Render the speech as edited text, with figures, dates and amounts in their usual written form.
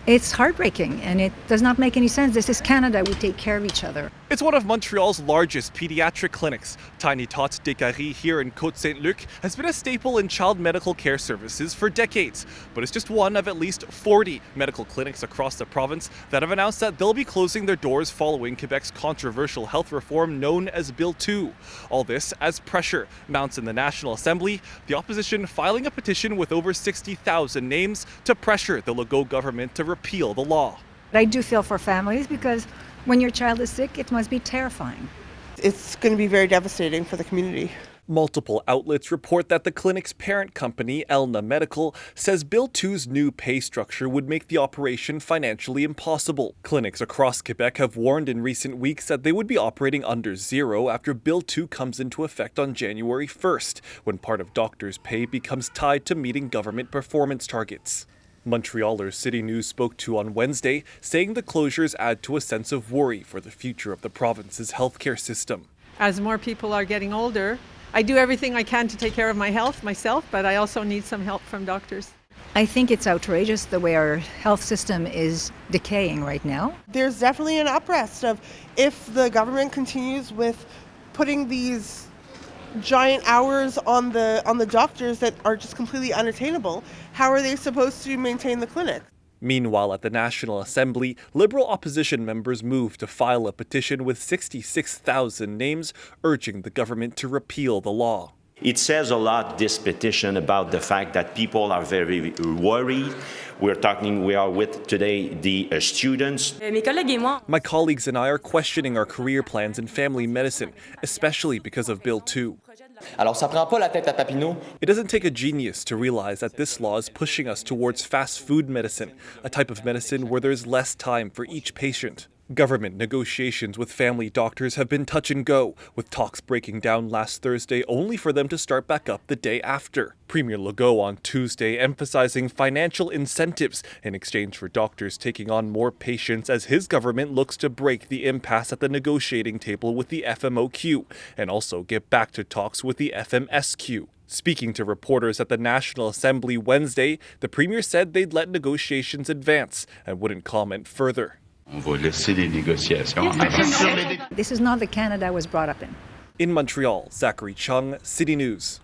It's heartbreaking, and it does not make any sense. This is Canada. We take care of each other. It's one of Montreal's largest pediatric clinics. Tiny Tots here in Côte-Saint-Luc has been a staple in child medical care services for decades, but it's just one of at least 40 medical clinics across the province that have announced that they'll be closing their doors following Quebec's controversial health reform known as Bill 2. All this as pressure mounts in the National Assembly, the opposition filing a petition with over 60,000 names to pressure the Legault government to repeal the law. I do feel for families because when your child is sick, it must be terrifying. It's going to be very devastating for the community. Multiple outlets report that the clinic's parent company, Elna Medical, says Bill 2's new pay structure would make the operation financially impossible. Clinics across Quebec have warned in recent weeks that they would be operating under zero after Bill 2 comes into effect on January 1st, when part of doctors' pay becomes tied to meeting government performance targets. Montrealer City News spoke to on Wednesday, saying the closures add to a sense of worry for the future of the province's healthcare system. As more people are getting older, I do everything I can to take care of my health myself, but I also need some help from doctors. I think it's outrageous the way our health system is decaying right now. There's definitely an uprest of if the government continues with putting these giant hours on the doctors that are just completely unattainable, how are they supposed to maintain the clinic? Meanwhile, at the National Assembly, Liberal opposition members moved to file a petition with 66,000 names urging the government to repeal the law. It says a lot, this petition, about the fact that people are very worried. We are with today the students. My colleagues and I are questioning our career plans in family medicine, especially because of Bill 2. It doesn't take a genius to realize that this law is pushing us towards fast food medicine, a type of medicine where there's less time for each patient. Government negotiations with family doctors have been touch and go, with talks breaking down last Thursday only for them to start back up the day after. Premier Legault on Tuesday emphasizing financial incentives in exchange for doctors taking on more patients as his government looks to break the impasse at the negotiating table with the FMOQ and also get back to talks with the FMSQ. Speaking to reporters at the National Assembly Wednesday, the Premier said they'd let negotiations advance and wouldn't comment further. This is not the Canada I was brought up in. In Montreal, Zachary Cheung, City News.